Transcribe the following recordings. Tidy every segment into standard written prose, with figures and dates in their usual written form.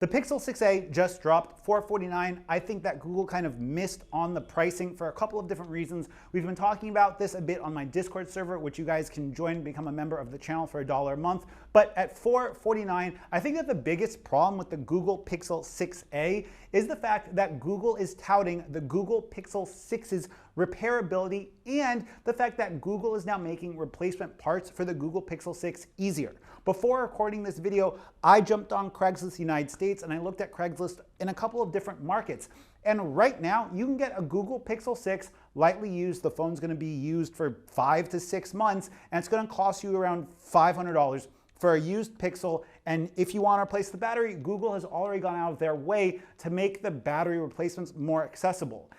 The Pixel 6a just dropped $449. I think that Google kind of missed on the pricing for a couple of different reasons. We've been talking about this a bit on my Discord server, which you guys can join and become a member of the channel for $1 a month. But at $449, I think that the biggest problem with the Google Pixel 6a is the fact that Google is touting the Google Pixel 6's repairability and the fact that Google is now making replacement parts for the Google Pixel 6 easier. Before recording this video, I jumped on Craigslist United States and I looked at Craigslist in a couple of different markets. And right now, you can get a Google Pixel 6 lightly used. The phone's gonna be used for 5 to 6 months, and it's gonna cost you around $500 for a used Pixel. And if you wanna replace the battery, Google has already gone out of their way to make the battery replacements more accessible.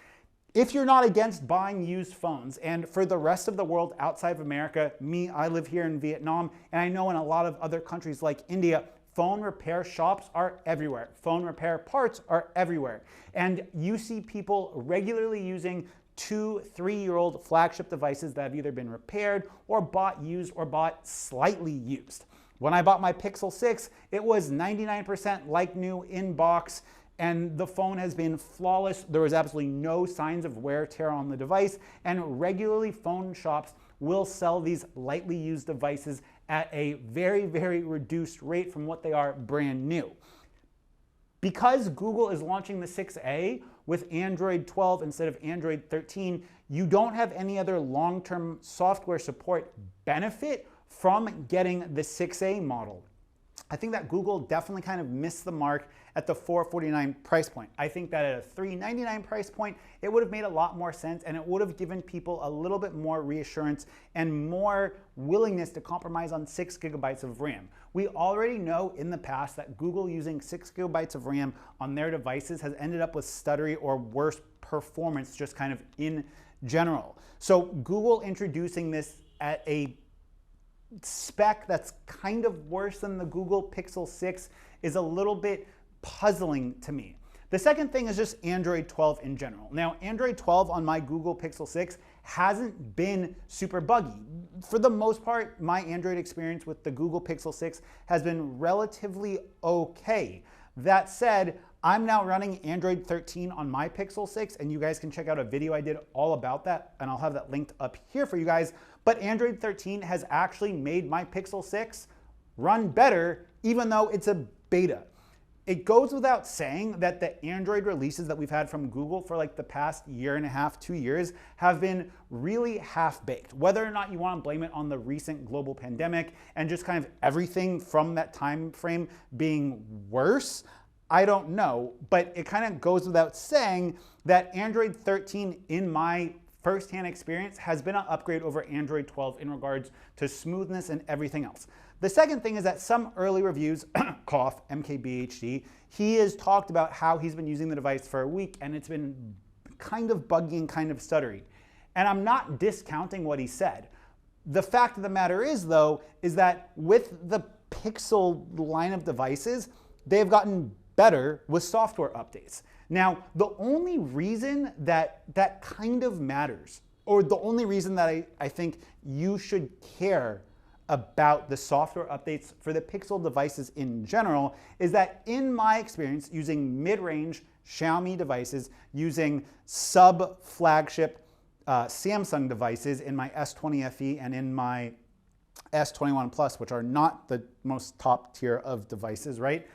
If you're not against buying used phones, and for the rest of the world outside of America, I live here in Vietnam, and I know in a lot of other countries like India, phone repair shops are everywhere. Phone repair parts are everywhere. And you see people regularly using 2- 3-year-old flagship devices that have either been repaired or bought used or bought slightly used. When I bought my Pixel 6, it was 99% like new in box, and the phone has been flawless. There was absolutely no signs of wear or tear on the device, and regularly phone shops will sell these lightly used devices at a very, very reduced rate from what they are brand new. Because Google is launching the 6a with Android 12 instead of Android 13, you don't have any other long-term software support benefit from getting the 6a model. I think that Google definitely kind of missed the mark at the $449 price point. I think that at a $399 price point, it would have made a lot more sense, and it would have given people a little bit more reassurance and more willingness to compromise on 6 GB of RAM. We already know in the past that Google using 6 GB of RAM on their devices has ended up with stuttery or worse performance just kind of in general. So Google introducing this at a spec that's kind of worse than the Google Pixel 6 is a little bit puzzling to me. The second thing is just Android 12 in general. Now, Android 12 on my Google Pixel 6 hasn't been super buggy. For the most part, my Android experience with the Google Pixel 6 has been relatively okay. That said, I'm now running Android 13 on my Pixel 6, and you guys can check out a video I did all about that, and I'll have that linked up here for you guys. But Android 13 has actually made my Pixel 6 run better, even though it's a beta. It goes without saying that the Android releases that we've had from Google for like the past year and a half, 2 years, have been really half-baked. Whether or not you want to blame it on the recent global pandemic and just kind of everything from that time frame being worse, I don't know, but it kind of goes without saying that Android 13 in my first-hand experience has been an upgrade over Android 12 in regards to smoothness and everything else. The second thing is that some early reviews, cough, MKBHD, he has talked about how he's been using the device for a week and it's been kind of buggy and kind of stuttery. And I'm not discounting what he said. The fact of the matter is, though, is that with the Pixel line of devices, they've gotten better with software updates. Now, the only reason that that kind of matters, or the only reason that I think you should care about the software updates for the Pixel devices in general, is that in my experience using mid-range Xiaomi devices, using sub-flagship Samsung devices in my S20 FE and in my S21 Plus, which are not the most top tier of devices, right?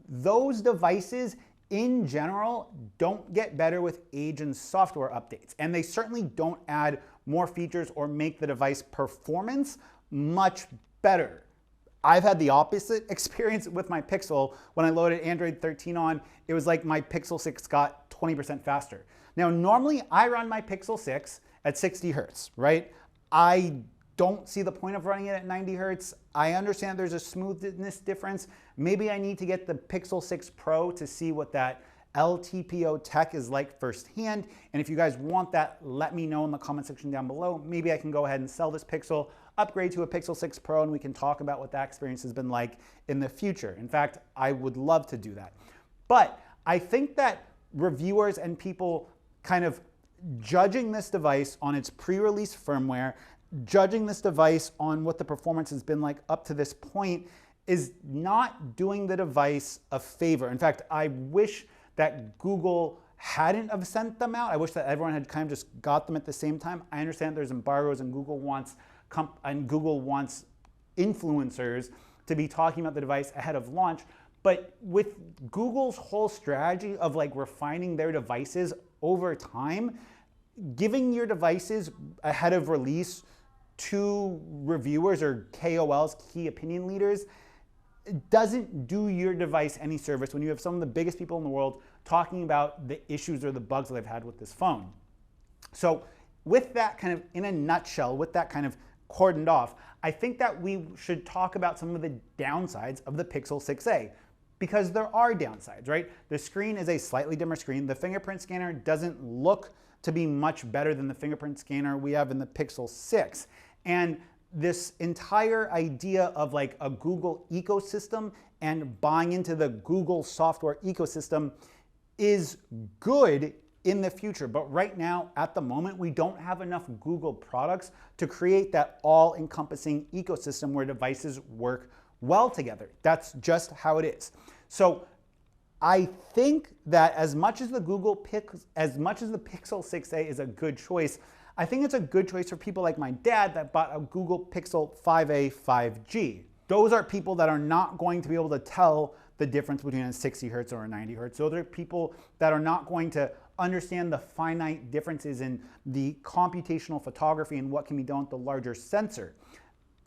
Those devices in general don't get better with age and software updates, and they certainly don't add more features or make the device performance much better. I've had the opposite experience with my Pixel. When I loaded Android 13 on, it was like my Pixel 6 got 20% faster. Now, normally I run my Pixel 6 at 60 Hertz, right? I don't see the point of running it at 90 Hertz. I understand there's a smoothness difference. Maybe I need to get the Pixel 6 Pro to see what that LTPO tech is like firsthand. And if you guys want that, let me know in the comment section down below. Maybe I can go ahead and sell this Pixel, upgrade to a Pixel 6 Pro, and we can talk about what that experience has been like in the future. In fact, I would love to do that. But I think that reviewers and people kind of judging this device on its pre-release firmware, judging this device on what the performance has been like up to this point, is not doing the device a favor. In fact, I wish that Google hadn't have sent them out. I wish that everyone had kind of just got them at the same time. I understand there's embargoes and Google wants influencers to be talking about the device ahead of launch. But with Google's whole strategy of like refining their devices over time, giving your devices ahead of release to reviewers or KOLs, key opinion leaders, doesn't do your device any service when you have some of the biggest people in the world talking about the issues or the bugs that they've had with this phone. So with that kind of in a nutshell, with that kind of cordoned off, I think that we should talk about some of the downsides of the Pixel 6a, because there are downsides, right? The screen is a slightly dimmer screen. The fingerprint scanner doesn't look to be much better than the fingerprint scanner we have in the Pixel 6. And this entire idea of like a Google ecosystem and buying into the Google software ecosystem is good in the future. But right now, at the moment, we don't have enough Google products to create that all-encompassing ecosystem where devices work well together. That's just how it is. So I think that as much as the Pixel 6a is a good choice, I think it's a good choice for people like my dad that bought a Google Pixel 5a 5G. Those are people that are not going to be able to tell the difference between a 60 hertz or a 90 hertz. Those are people that are not going to understand the finite differences in the computational photography and what can be done with the larger sensor.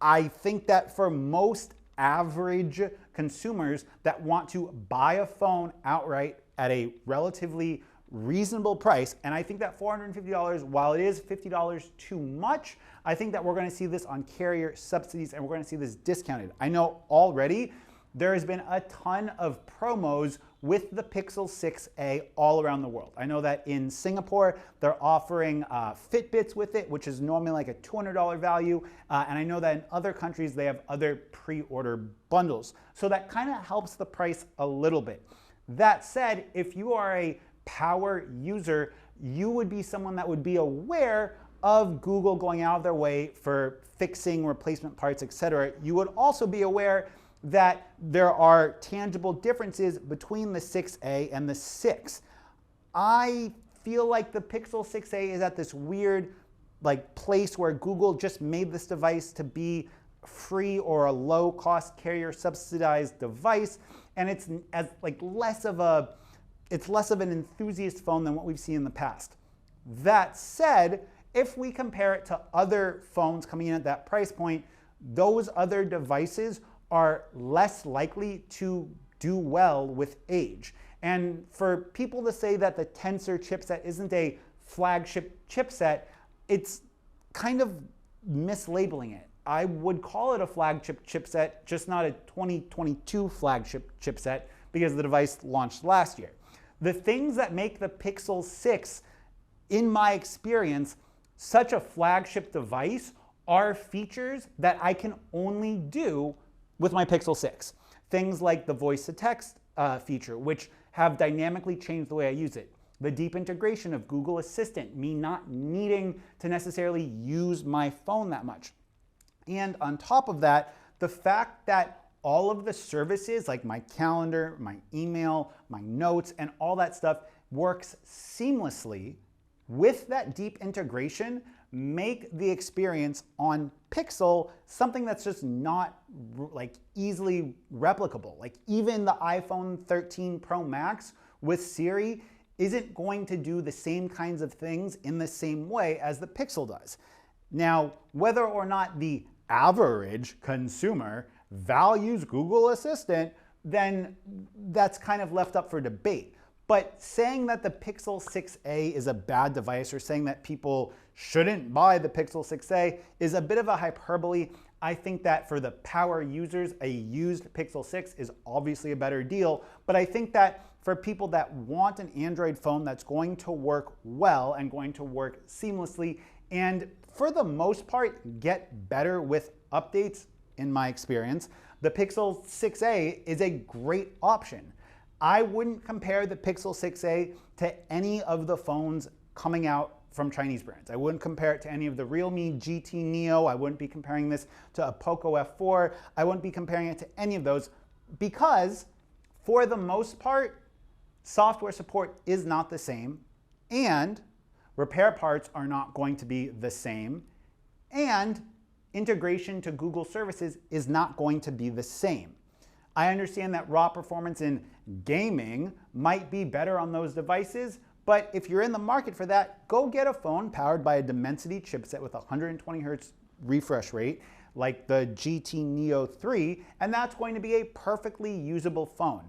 I think that for most average consumers that want to buy a phone outright at a relatively reasonable price, and I think that $450, while it is $50 too much, I think that we're going to see this on carrier subsidies and we're going to see this discounted. I know already there has been a ton of promos with the Pixel 6a all around the world. I know that in Singapore, they're offering Fitbits with it, which is normally like a $200 value. And I know that in other countries, they have other pre-order bundles. So that kind of helps the price a little bit. That said, if you are a power user, you would be someone that would be aware of Google going out of their way for fixing replacement parts, etc. You would also be aware that there are tangible differences between the 6a and the 6. I feel like the Pixel 6a is at this weird like place where Google just made this device to be free or a low-cost carrier subsidized device, and it's less of an enthusiast phone than what we've seen in the past. That said, if we compare it to other phones coming in at that price point, those other devices are less likely to do well with age. And for people to say that the Tensor chipset isn't a flagship chipset, it's kind of mislabeling it. I would call it a flagship chipset, just not a 2022 flagship chipset, because the device launched last year. The things that make the Pixel 6, in my experience, such a flagship device are features that I can only do with my Pixel 6. Things like the voice-to-text feature, which have dynamically changed the way I use it. The deep integration of Google Assistant, me not needing to necessarily use my phone that much. And on top of that, the fact that all of the services like my calendar, my email, my notes, and all that stuff works seamlessly with that deep integration make the experience on Pixel something that's just not like easily replicable. Like even the iPhone 13 Pro Max with Siri isn't going to do the same kinds of things in the same way as the Pixel does. Now, whether or not the average consumer values Google Assistant, then that's kind of left up for debate. But saying that the Pixel 6a is a bad device or saying that people shouldn't buy the Pixel 6a is a bit of a hyperbole. I think that for the power users, a used Pixel 6 is obviously a better deal. But I think that for people that want an Android phone that's going to work well and going to work seamlessly and for the most part get better with updates, in my experience, the Pixel 6a is a great option. I wouldn't compare the Pixel 6a to any of the phones coming out from Chinese brands. I wouldn't compare it to any of the Realme GT Neo. I wouldn't be comparing this to a Poco F4. I wouldn't be comparing it to any of those because for the most part, software support is not the same and repair parts are not going to be the same and integration to Google services is not going to be the same. I understand that raw performance in gaming might be better on those devices, but if you're in the market for that, go get a phone powered by a Dimensity chipset with 120 Hz refresh rate like the GT Neo 3, and that's going to be a perfectly usable phone.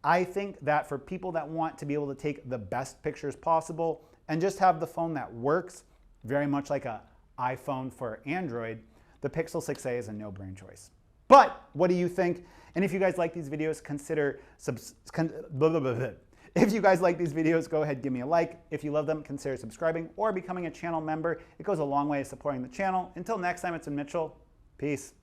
I think that for people that want to be able to take the best pictures possible and just have the phone that works, very much like an iPhone for Android, the Pixel 6a is a no-brainer choice. But what do you think? And if you guys like these videos, if you guys like these videos, go ahead, give me a like. If you love them, consider subscribing or becoming a channel member. It goes a long way to supporting the channel. Until next time, it's been Mitchell. Peace.